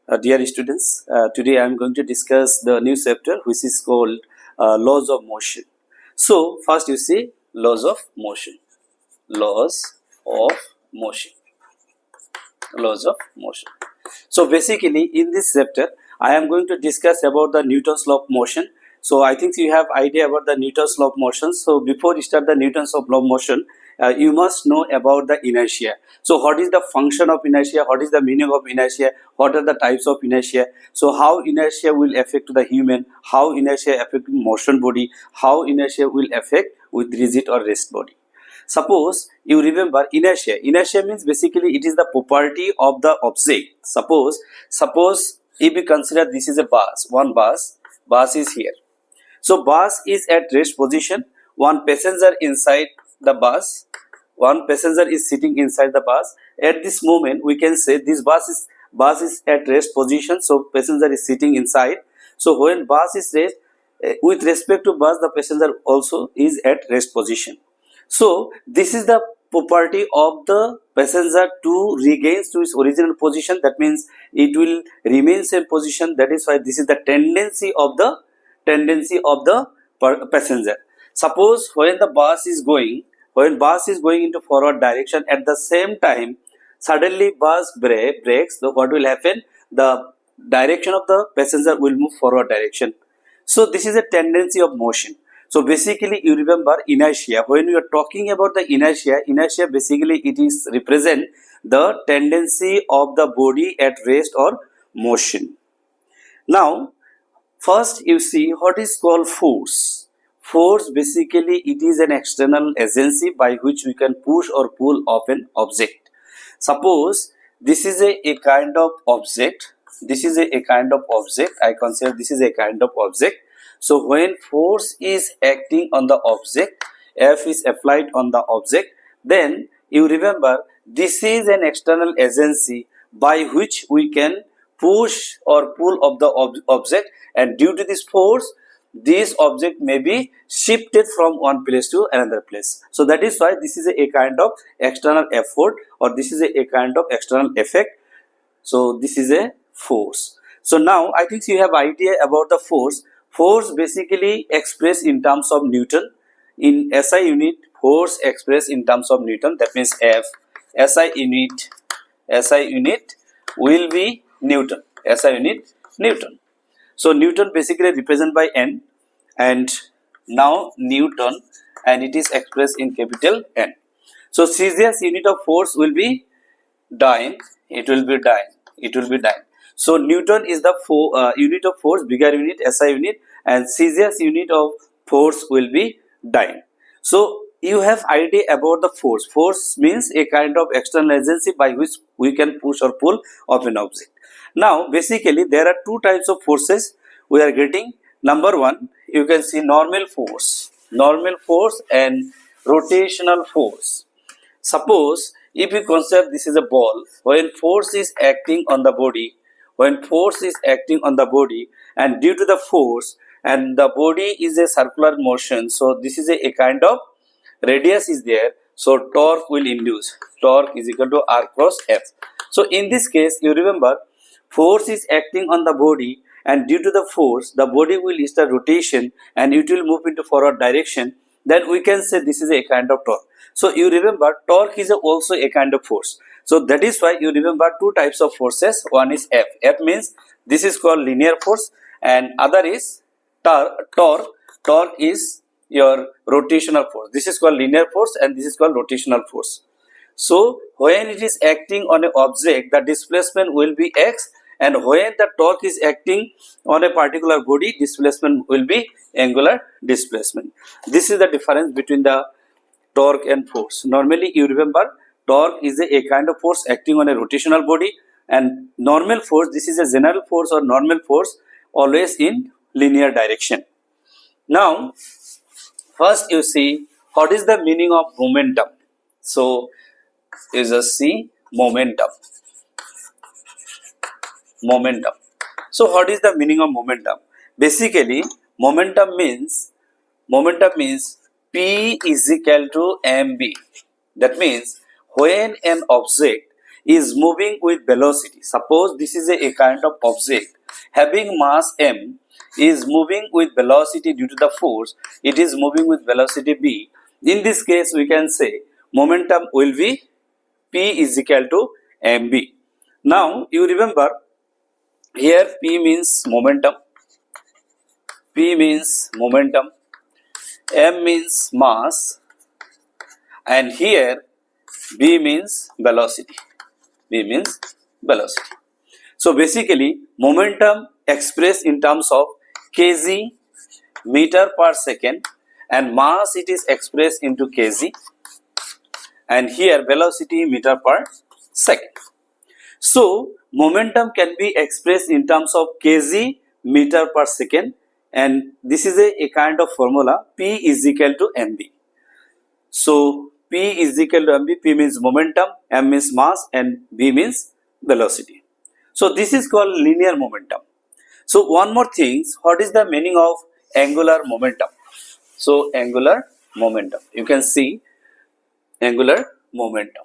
Dear students, today I am going to discuss the new chapter which is called laws of motion. So first you see laws of motion. Laws of motion. Laws of motion. So basically in this chapter I am going to discuss about the Newton's law of motion. So I think you have idea about the Newton's law of motion. So before you start the Newton's law of motion, you must know about the inertia. So what is the function of inertia? What is the meaning of inertia? What are the types of inertia? So how inertia will affect the human? How inertia affect motion body? How inertia will affect with rigid or rest body? Suppose you remember inertia. Inertia means basically it is the property of the object. Suppose if we consider this is a bus, one bus is here. So bus is at rest position. One passenger inside the bus. One passenger is sitting inside the bus. At this moment, we can say this bus is at rest position. So passenger is sitting inside. So when bus is rest, with respect to bus, the passenger also is at rest position. So this is the property of the passenger to regains to its original position. That means it will remain same position. That is why this is the tendency of the passenger. Suppose when bus is going into forward direction, at the same time suddenly bus brakes, so what will happen? The direction of the passenger will move forward direction. So this is a tendency of motion. So basically you remember inertia. When you are talking about the inertia basically it is represent the tendency of the body at rest or motion. Now first you see what is called force. Force basically it is an external agency by which we can push or pull of an object. Suppose this is a kind of object. I consider this is a kind of object. So when force is acting on the object, F is applied on the object, then you remember this is an external agency by which we can push or pull of the object, and due to this force this object may be shifted from one place to another place. So that is why this is a kind of external effort, or this is a kind of external effect. So this is a force. So now I think you have idea about the force. Force basically expressed in terms of Newton. In SI unit, force expressed in terms of Newton. That means F. SI unit will be Newton. SI unit Newton. So Newton basically represented by N, and now Newton, and it is expressed in capital N. So Celsius unit of force will be dyne. It will be dyne. So Newton is the unit of force, bigger unit, SI unit, and Celsius unit of force will be dyne. So you have idea about the force. Force means a kind of external agency by which we can push or pull of an object. Now basically there are two types of forces we are getting. Number one, you can see normal force and rotational force. Suppose if you consider this is a ball, when force is acting on the body, and due to the force, and the body is a circular motion, so this is a kind of radius is there, so torque will induce. Torque is equal to R cross F. So in this case you remember force is acting on the body, and due to the force the body will start rotation and it will move into forward direction. Then we can say this is a kind of torque. So you remember torque is also a kind of force. So that is why you remember two types of forces. One is F. F means this is called linear force, and other is torque. Torque is your rotational force. This is called linear force and this is called rotational force. So when it is acting on an object, the displacement will be x, and when the torque is acting on a particular body, displacement will be angular displacement. This is the difference between the torque and force. Normally you remember torque is a kind of force acting on a rotational body, and normal force, this is a general force or normal force always in linear direction. Now first you see what is the meaning of momentum. So you just see momentum. So what is the meaning of momentum? Basically momentum means P is equal to mb. That means when an object is moving with velocity. Suppose this is a kind of object having mass m is moving with velocity due to the force. It is moving with velocity b. In this case, we can say momentum will be p is equal to mb. Now you remember here p means momentum, m means mass, and here b means velocity. So basically, momentum expressed in terms of kg meter per second, and mass it is expressed into kg, and here velocity meter per second. So momentum can be expressed in terms of kg meter per second, and this is a kind of formula, p is equal to mb. So p is equal to mb. P means momentum, m means mass, and b means velocity. So this is called linear momentum. So one more thing, what is the meaning of angular momentum? So angular momentum, you can see angular momentum.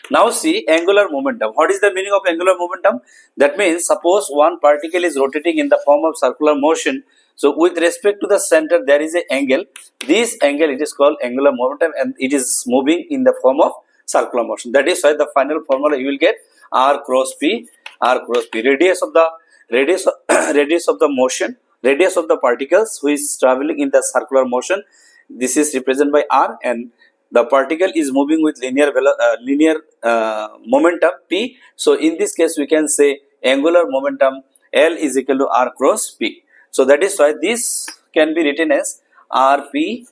Now see angular momentum. What is the meaning of angular momentum? That means suppose one particle is rotating in the form of circular motion. So with respect to the center there is an angle. This angle it is called angular momentum, and it is moving in the form of circular motion. That is why the final formula you will get r cross p. Radius of the motion, radius of the particles who is traveling in the circular motion. This is represented by r, and the particle is moving with linear momentum p. So in this case we can say angular momentum L is equal to r cross p. So that is why this can be written as rp.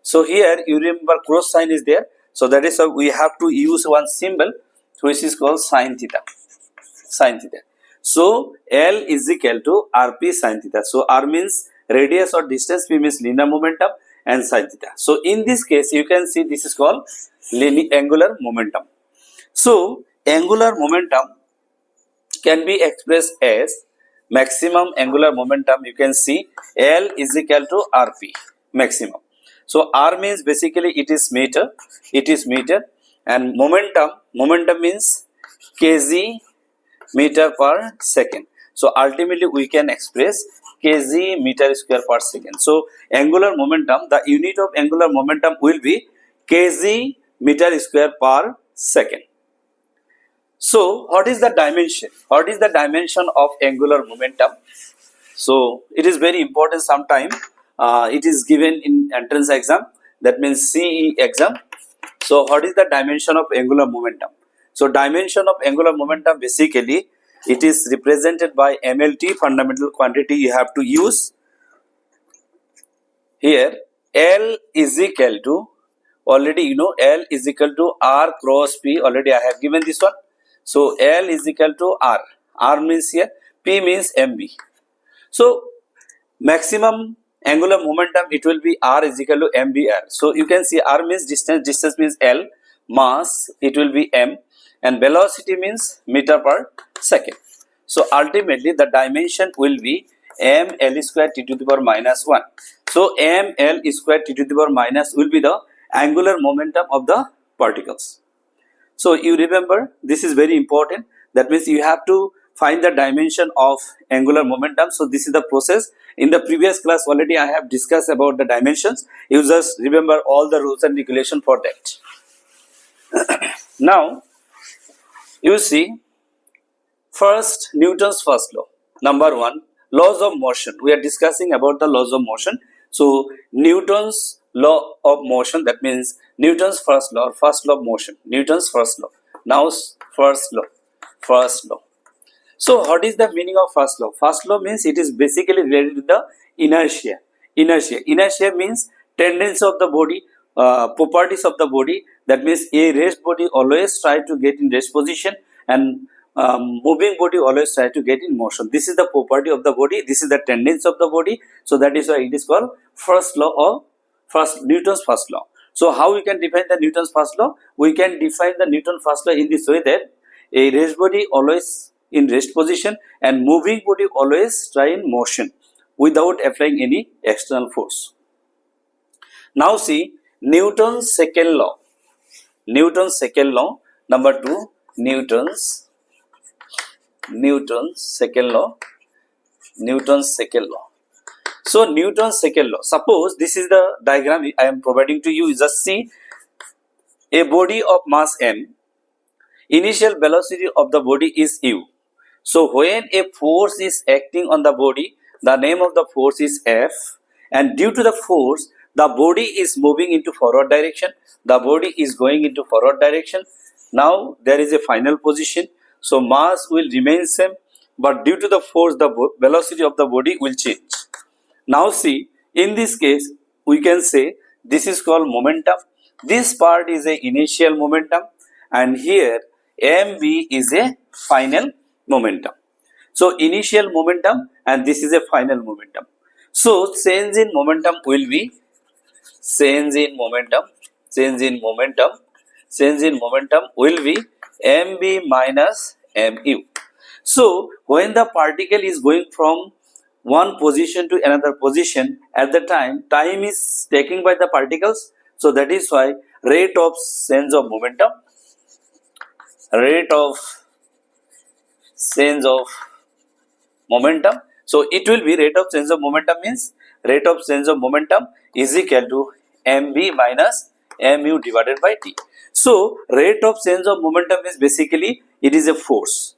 So here you remember cross sign is there. So that is why we have to use one symbol which is called sin theta. So L is equal to rp sin theta. So r means radius or distance, p means linear momentum, and sin theta. So in this case you can see this is called angular momentum. So angular momentum can be expressed as maximum angular momentum. You can see L is equal to rp maximum. So r means basically it is meter, and momentum means kg meter per second. So ultimately we can express kg meter square per second. So angular momentum, the unit of angular momentum will be kg meter square per second. So what is the dimension? What is the dimension of angular momentum? So it is very important. Sometime it is given in entrance exam, that means CEE exam. So what is the dimension of angular momentum? So dimension of angular momentum, basically it is represented by MLT, fundamental quantity you have to use. Here L is equal to, already you know, L is equal to r cross p. Already I have given this one. So L is equal to r means here, p means mb. So maximum angular momentum it will be r is equal to mbr. So you can see r means distance means L, mass it will be m, and velocity means meter per second. So ultimately the dimension will be ml square t to the power minus 1. So ml square t to the power minus will be the angular momentum of the particles. So you remember, this is very important. That means you have to find the dimension of angular momentum. So this is the process. In the previous class already I have discussed about the dimensions. You just remember all the rules and regulations for that. Now you see, first Newton's first law. Number 1, laws of motion. We are discussing about the laws of motion. So Newton's law of motion, that means Newton's first law of motion. Newton's first law. Now first law. So what is the meaning of first law? First law means it is basically related to the inertia. Inertia means tendency of the body, properties of the body. That means a rest body always try to get in rest position, and moving body always try to get in motion. This is the property of the body. This is the tendency of the body. So that is why it is called first law or Newton's first law. So how we can define the Newton's first law? We can define the Newton's first law in this way, that a rest body always in rest position and moving body always try in motion. without applying any external force. Now see Newton's second law. Newton's second law. Number 2, Newton's second law. Newton's second law. So Newton's second law. Suppose this is the diagram I am providing to you. Just see a body of mass m. Initial velocity of the body is u. So when a force is acting on the body, the name of the force is F, and due to the force, the body is moving into forward direction. The body is going into forward direction. Now there is a final position. So mass will remain same, but due to the force, the velocity of the body will change. Now see, in this case, we can say this is called momentum. This part is a initial momentum, and here mv is a final momentum. So initial momentum, and this is a final momentum. So change in momentum will be change in momentum will be mv minus mu. So when the particle is going from one position to another position, at the time is taken by the particles. So that is why rate of change of momentum So it will be rate of change of momentum means rate of change of momentum is equal to mv minus mu divided by t. So rate of change of momentum is basically it is a force.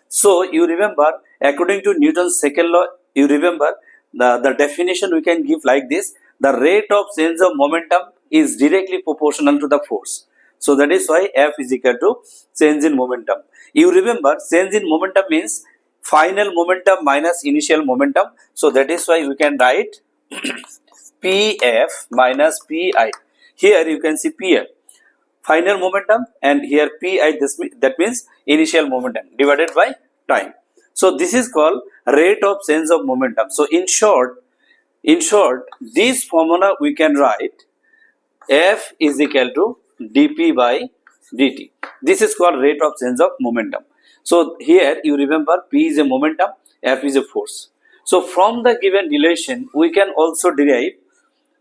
So you remember, according to Newton's second law, you remember the definition we can give like this: the rate of change of momentum is directly proportional to the force. So that is why F is equal to change in momentum. You remember, change in momentum means final momentum minus initial momentum. So that is why we can write Pf minus Pi. Here you can see Pf, final momentum, and here Pi, that means initial momentum divided by time. So this is called rate of change of momentum. So in short, this formula we can write F is equal to dp by dt. This is called rate of change of momentum. So here you remember, P is a momentum, F is a force. So from the given relation, we can also derive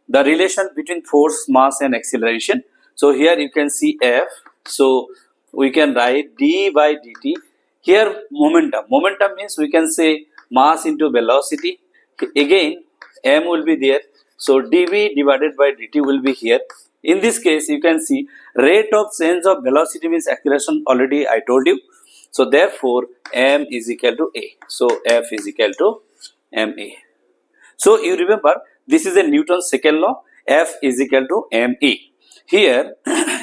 the relation between force, mass and acceleration. So here you can see F. So we can write d by dt. Here momentum means we can say mass into velocity. Again m will be there. So dv divided by dt will be here. In this case, you can see rate of change of velocity means acceleration, already I told you. So therefore m is equal to a. So F is equal to ma. So you remember, this is a Newton's second law. F is equal to ma. Here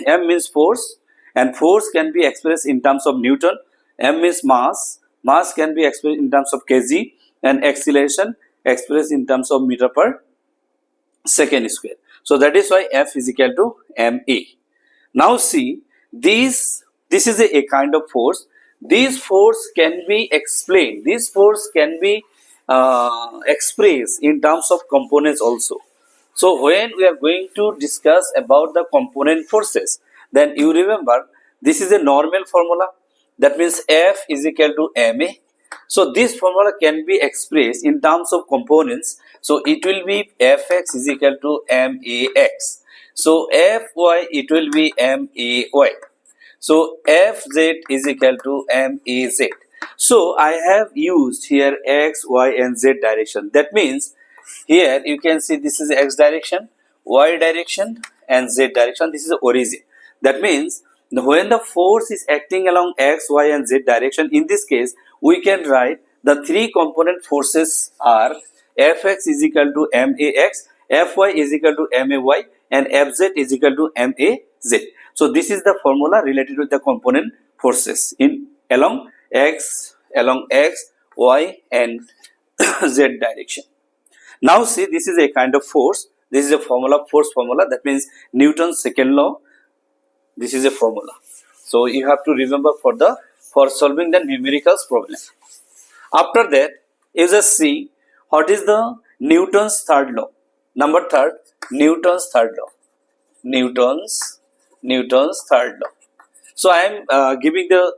m means force, and force can be expressed in terms of Newton. M means mass can be expressed in terms of kg, and acceleration expressed in terms of meter per second square. So that is why F is equal to ma. Now see, this is a kind of force. This force can be explained. This force can be expressed in terms of components also. So when we are going to discuss about the component forces, then you remember, this is a normal formula. That means F is equal to ma. So this formula can be expressed in terms of components. So it will be Fx is equal to max. So Fy, it will be may. So Fz is equal to maz. So I have used here x, y and z direction. That means here you can see this is x direction, y direction and z direction. This is the origin. That means when the force is acting along x, y and z direction, in this case we can write the three component forces are Fx is equal to max, Fy is equal to may and Fz is equal to maz. So this is the formula related to the component forces in along x, y and z direction. Now see, this is a kind of force. This is a force formula. That means Newton's second law. This is a formula. So you have to remember for solving the numericals problem. After that, you just see what is the Newton's third law. Number third, Newton's third law. Newton's third law. So I am giving the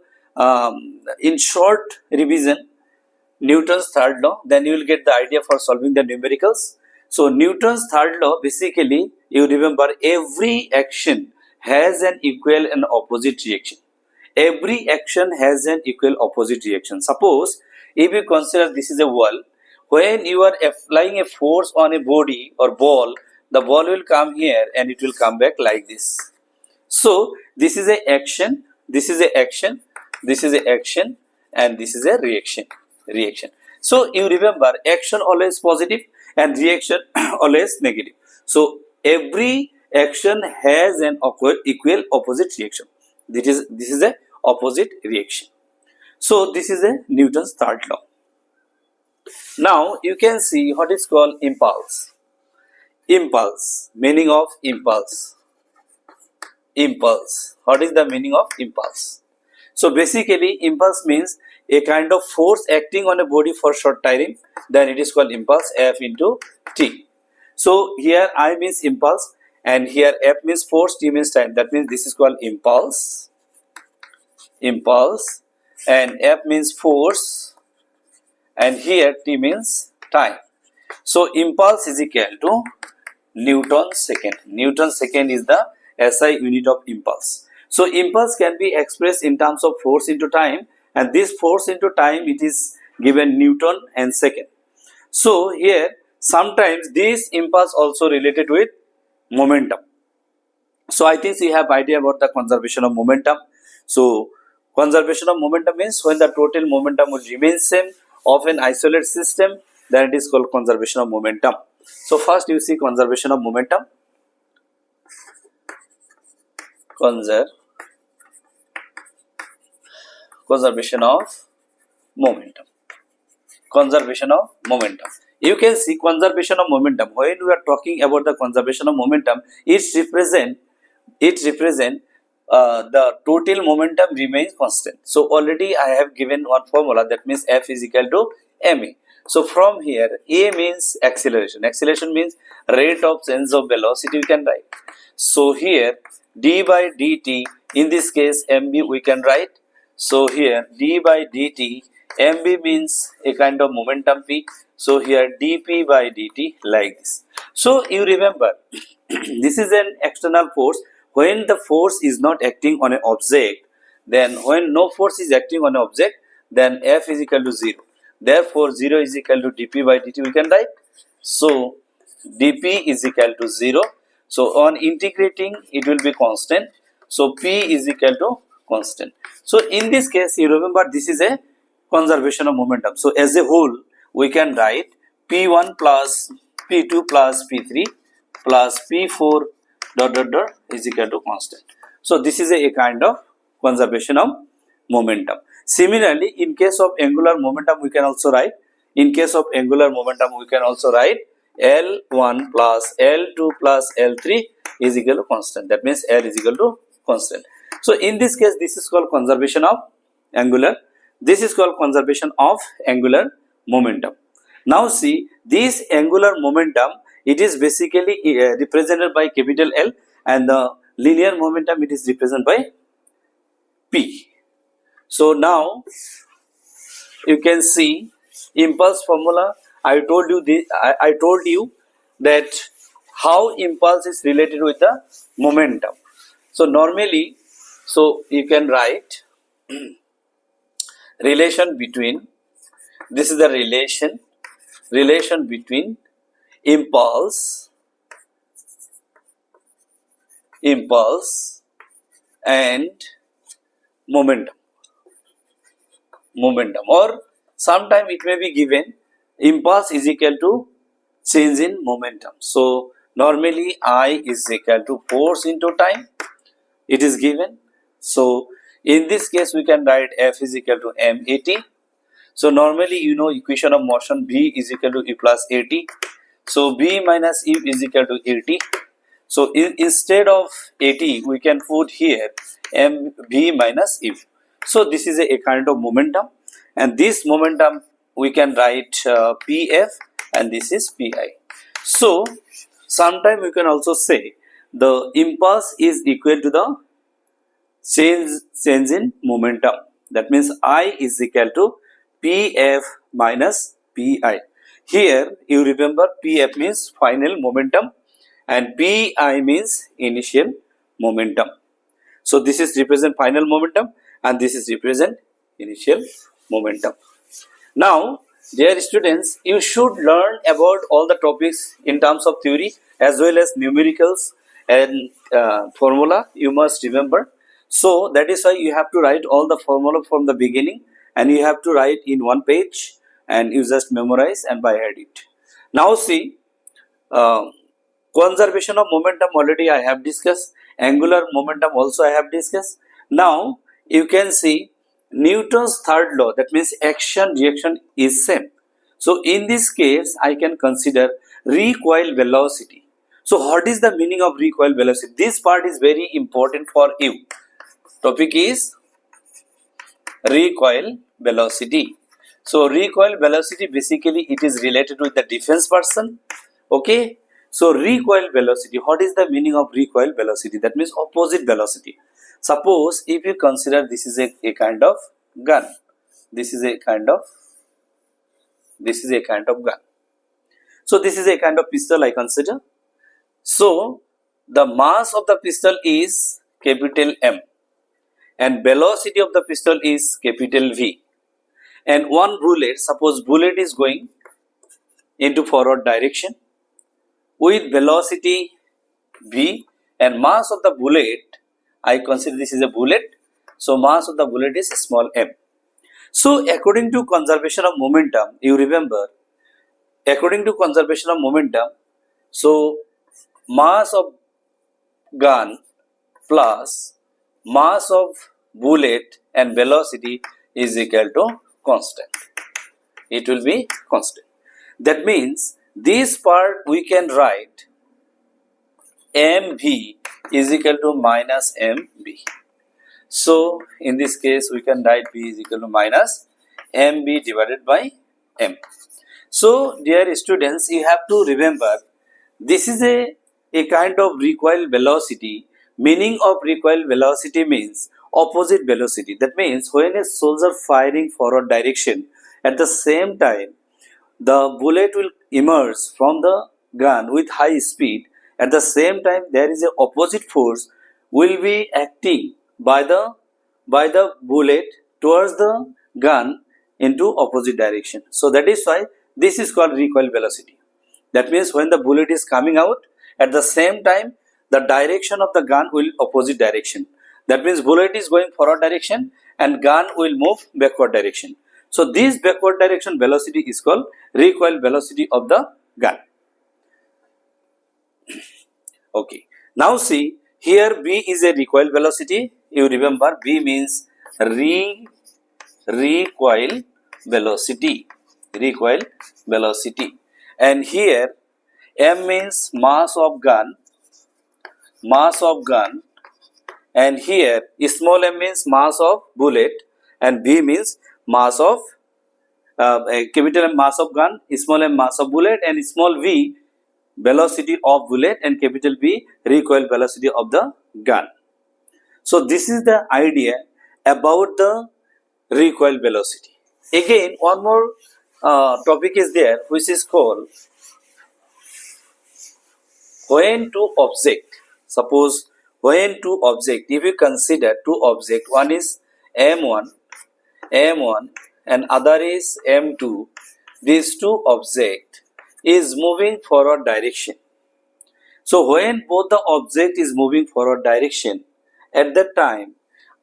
in short revision. Newton's third law, then you will get the idea for solving the numericals. So Newton's third law, basically you remember every action has an equal and opposite reaction. Every action has an equal opposite reaction. Suppose if you consider this is a wall, when you are applying a force on a body or ball, the ball will come here and it will come back like this. So this is a action, this is a action, this is a action, and this is a reaction. So you remember action always positive and reaction always negative. So every action has an equal opposite reaction. This is a opposite reaction. So this is a Newton's third law. Now you can see what is called impulse. Impulse, meaning of impulse. Impulse. What is the meaning of impulse? So basically impulse means a kind of force acting on a body for short time, then it is called impulse, F into T. So here I means impulse and here F means force, T means time. That means this is called impulse. Impulse, and F means force and here T means time. So impulse is equal to Newton second. Newton second is the SI unit of impulse. So impulse can be expressed in terms of force into time, and this force into time it is given Newton and second. So here sometimes this impulse also related with momentum. So I think you have idea about the conservation of momentum. So conservation of momentum means when the total momentum will remain same of an isolated system, then it is called conservation of momentum. So first you see conservation of momentum. Conservation of momentum. Conservation of momentum. You can see conservation of momentum. When we are talking about the conservation of momentum, it represent the total momentum remains constant. So already I have given one formula, that means F is equal to ma. So from here a means acceleration. Acceleration means rate of change of velocity we can write. So here d by dt, in this case mb we can write. So here d by dt, mb means a kind of momentum p. So here dp by dt like this. So you remember this is an external force. When the force is not acting on an object, then when no force is acting on an object, then F is equal to 0. Therefore 0 is equal to dp by dt we can write. So dp is equal to 0. So on integrating it will be constant. So p is equal to constant. So in this case you remember this is a conservation of momentum. So as a whole we can write p1 plus p2 plus p3 plus p4 dot is equal to constant. So this is a kind of conservation of momentum. Similarly, in case of angular momentum we can also write, L1 plus L2 plus L3 is equal to constant. That means L is equal to constant. So in this case this is called conservation of angular. This is called conservation of angular momentum. Now see, this angular momentum, it is basically represented by capital L, and the linear momentum it is represented by P. So now you can see impulse formula. I told you that how impulse is related with the momentum. So normally, so you can write relation between, this is the relation between impulse and momentum, or sometime it may be given impulse is equal to change in momentum. So normally I is equal to force into time, it is given. So in this case we can write F is equal to mat. So normally you know equation of motion, B is equal to E plus AT. So B minus E is equal to AT. So instead of AT we can put here B minus E. So this is a kind of momentum, and this momentum we can write PF, and this is PI. So sometime we can also say the impulse is equal to the change in momentum. That means I is equal to Pf minus Pi. Here you remember Pf means final momentum and Pi means initial momentum. So this is represent final momentum and this is represent initial momentum. Now, dear students, you should learn about all the topics in terms of theory as well as numericals and formula. You must remember. So that is why you have to write all the formula from the beginning and you have to write in one page and you just memorize and by head it. Now see, uh, conservation of momentum already I have discussed. Angular momentum also I have discussed. Now you can see Newton's third law, that means action reaction is same. So in this case I can consider recoil velocity. So what is the meaning of recoil velocity? This part is very important for you. Topic is recoil velocity. So recoil velocity basically it is related with the defense person. Okay. So recoil velocity, what is the meaning of recoil velocity? That means opposite velocity. Suppose if you consider this is a kind of gun. This is a kind of gun. So this is a kind of pistol I consider. So the mass of the pistol is capital M and velocity of the pistol is capital V. And one bullet, suppose bullet is going into forward direction with velocity V and mass of the bullet, I consider this is a bullet. So mass of the bullet is small m. So according to conservation of momentum, you remember, according to conservation of momentum, so mass of gun plus mass of bullet and velocity is equal to constant. It will be constant. That means this part we can write mv is equal to minus mb. So in this case we can write v is equal to minus mb divided by m. So dear students, you have to remember this is a kind of recoil velocity. Meaning of recoil velocity means opposite velocity. That means when a soldier firing forward direction, at the same time the bullet will emerge from the gun with high speed. At the same time there is a opposite force will be acting by the bullet towards the gun into opposite direction. So that is why this is called recoil velocity. That means when the bullet is coming out, at the same time the direction of the gun will opposite direction. That means bullet is going forward direction and gun will move backward direction. So this backward direction velocity is called recoil velocity of the gun. Okay. Now see, here V is a recoil velocity. You remember V means recoil velocity. Recoil velocity. And here M means mass of gun. And here small m means mass of bullet and V means mass of capital M mass of gun, small m mass of bullet and small v velocity of bullet and capital V recoil velocity of the gun. So this is the idea about the recoil velocity. Again one more topic is there which is called when two object. Suppose when two object, if you consider two object, one is m1 and other is m2, these two object is moving forward direction. So when both the object is moving forward direction, at that time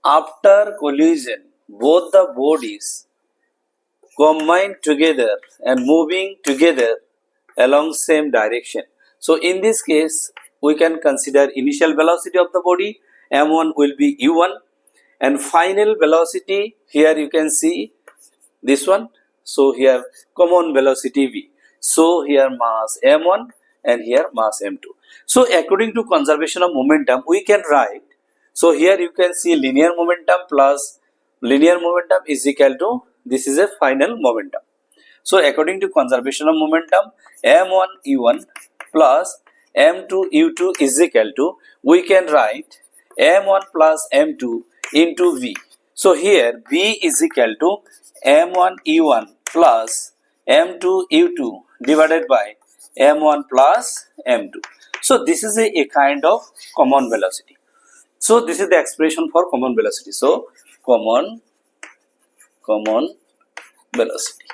after collision both the bodies combine together and moving together along same direction. So in this case we can consider initial velocity of the body m1 will be u1 and final velocity here you can see this one. So here common velocity v. So here mass m1 and here mass m2. So according to conservation of momentum we can write. So here you can see linear momentum plus linear momentum is equal to this is a final momentum. So according to conservation of momentum m1 u1 plus m2 u2 is equal to, we can write m1 plus m2 into v. So here v is equal to m1 e1 plus m2 u2 divided by m1 plus m2. So this is a kind of common velocity. So this is the expression for common velocity. So common velocity.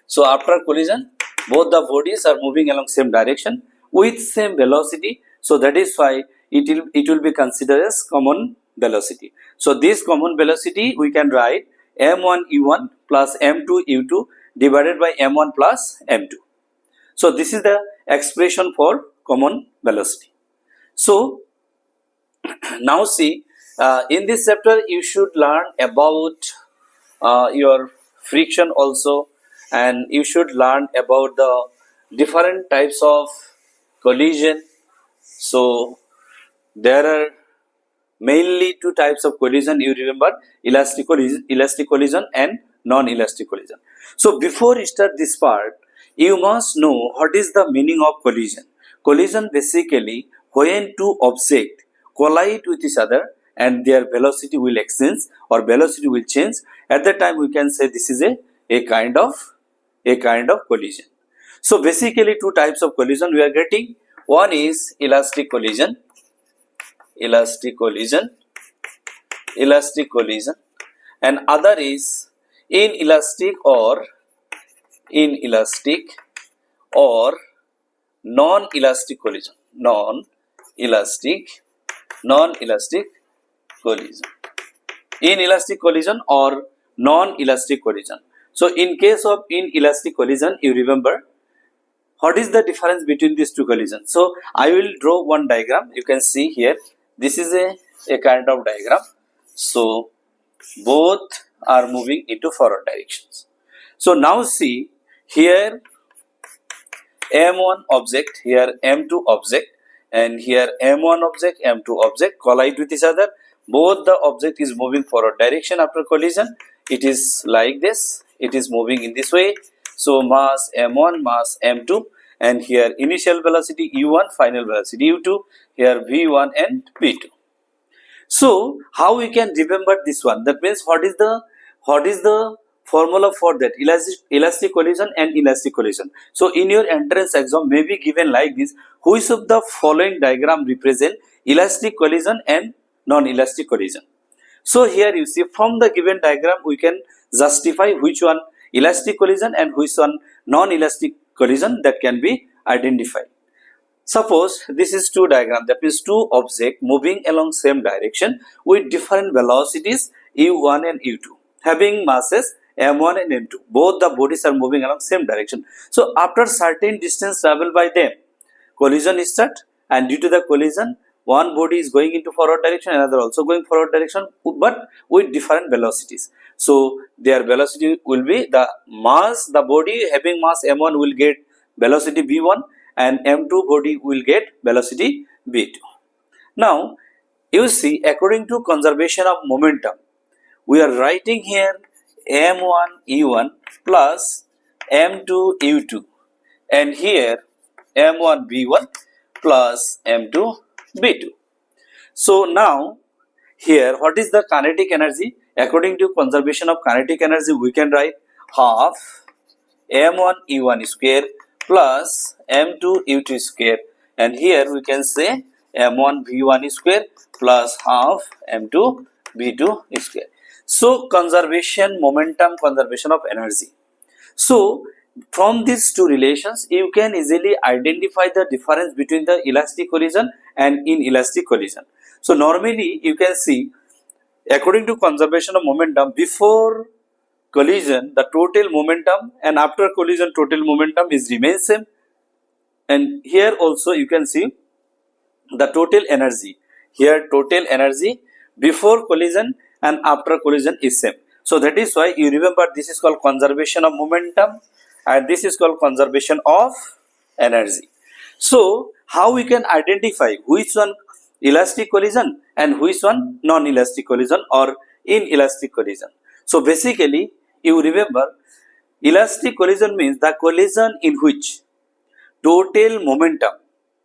So after collision, both the bodies are moving along same direction with same velocity. So that is why it will be considered as common velocity. So this common velocity we can write m1 u1 plus m2 u2 divided by m1 plus m2. So this is the expression for common velocity. So now see, in this chapter you should learn about your friction also, and you should learn about the different types of collision. So there are mainly two types of collision, you remember, elastic collision and non-elastic collision. So before you start this part, you must know what is the meaning of collision. Collision basically when two objects collide with each other and their velocity will exchange or velocity will change. At that time we can say this is a kind of collision. So basically two types of collision we are getting. One is elastic collision, and other is inelastic or non-elastic collision. Non-elastic collision. Inelastic collision or non-elastic collision. So in case of inelastic collision, you remember what is the difference between these two collisions. So I will draw one diagram. You can see here, this is a kind of diagram. So both are moving into forward directions. So now see here m1 object, here m2 object, and here m1 object, m2 object collide with each other. Both the object is moving forward direction after collision. It is like this, it is moving in this way. So mass m1, mass m2, and here initial velocity u1, final velocity u2, here v1 and v2. So how we can remember this one? That means what is the formula for that? Elastic collision and inelastic collision. So in your entrance exam may be given like this: which of the following diagram represent elastic collision and non-elastic collision? So here you see from the given diagram we can justify which one elastic collision and which one non-elastic collision, that can be identified. Suppose this is two diagram, that means two objects moving along same direction with different velocities u1 and u2, having masses m1 and m2. Both the bodies are moving along same direction. So after certain distance traveled by them, collision start, and due to the collision, one body is going into forward direction, another also going forward direction, but with different velocities. So their velocity will be the mass, the body having mass m1 will get velocity v1 and m2 body will get velocity v2. Now you see, according to conservation of momentum, we are writing here m1 e1 plus m2 u2, and here m1 v1 plus m2 v2. So now here what is the kinetic energy? According to conservation of kinetic energy, we can write half m1 e1 square plus m2 u2 square, and here we can say m1 v1 square plus half m2 v2 square. So conservation, momentum, conservation of energy. So from these two relations you can easily identify the difference between the elastic collision and inelastic collision. So normally you can see, according to conservation of momentum, before collision the total momentum and after collision total momentum is remains same, and here also you can see the total energy. Here total energy before collision and after collision is same. So that is why you remember this is called conservation of momentum and this is called conservation of energy. So how we can identify which one elastic collision and which one non-elastic collision or inelastic collision? So basically you remember, elastic collision means the collision in which total momentum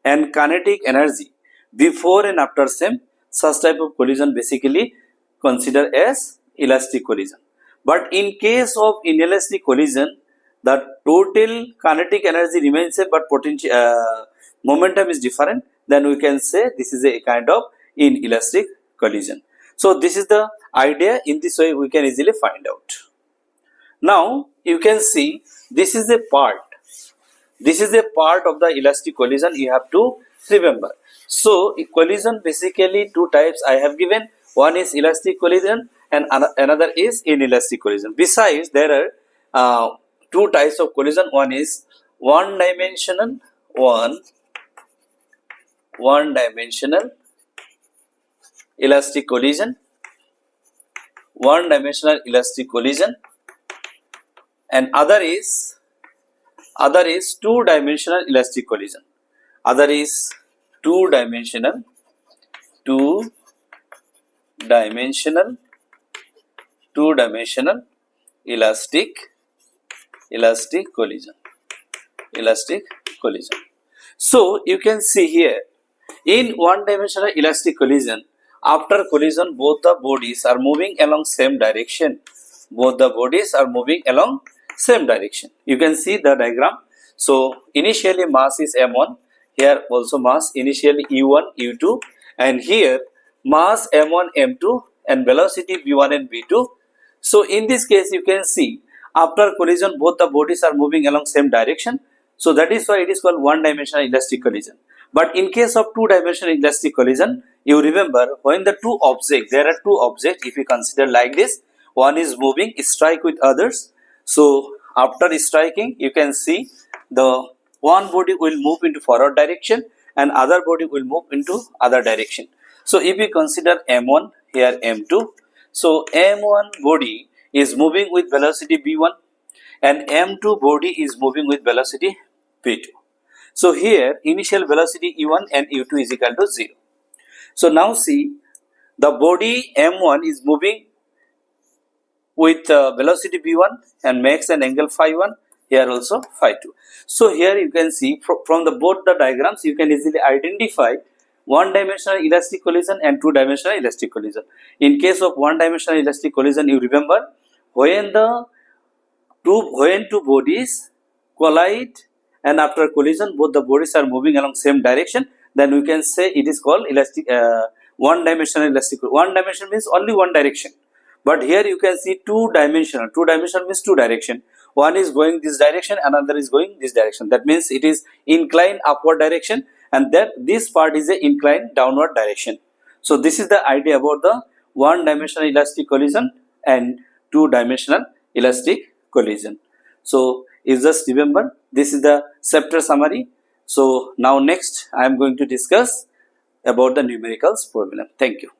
and kinetic energy before and after same. Such type of collision basically considered as elastic collision. But in case of inelastic collision, the total kinetic energy remains same, but potential momentum is different. Then we can say this is a kind of inelastic collision. So this is the idea. In this way, we can easily find out. Now you can see this is a part. This is a part of the elastic collision you have to remember. So collision basically two types I have given. One is elastic collision and another is inelastic collision. Besides, there are two types of collision. One is one dimensional elastic collision, one dimensional elastic collision, and other is two-dimensional elastic collision. Other is two-dimensional elastic collision. So you can see here, in one-dimensional elastic collision, after collision both the bodies are moving along same direction. You can see the diagram. So initially mass is m1, here also mass initially u1, u2, and here mass m1, m2 and velocity v1 and v2. So in this case you can see after collision both the bodies are moving along same direction. So that is why it is called one-dimensional elastic collision. But in case of two-dimensional elastic collision, you remember when the two objects, there are two objects if you consider like this, one is moving, strike with others. So after striking, you can see the one body will move into forward direction and other body will move into other direction. So if you consider m1, here m2, so m1 body is moving with velocity v1 and m2 body is moving with velocity v2. So here initial velocity u1 and u2 is equal to 0. So now see, the body m1 is moving with velocity v1 and makes an angle phi 1, here also phi 2. So here you can see from the both the diagrams you can easily identify one-dimensional elastic collision and two-dimensional elastic collision. In case of one-dimensional elastic collision, you remember when two bodies collide and after collision both the bodies are moving along same direction, then we can say it is called one-dimensional elastic. One dimension means only one direction. But here you can see two-dimensional. Two-dimensional means two direction. One is going this direction, another is going this direction. That means it is inclined upward direction, and that this part is a inclined downward direction. So this is the idea about the one-dimensional elastic collision and two-dimensional elastic collision. So you just remember, this is the chapter summary. So now next I am going to discuss about the numericals problem. Thank you.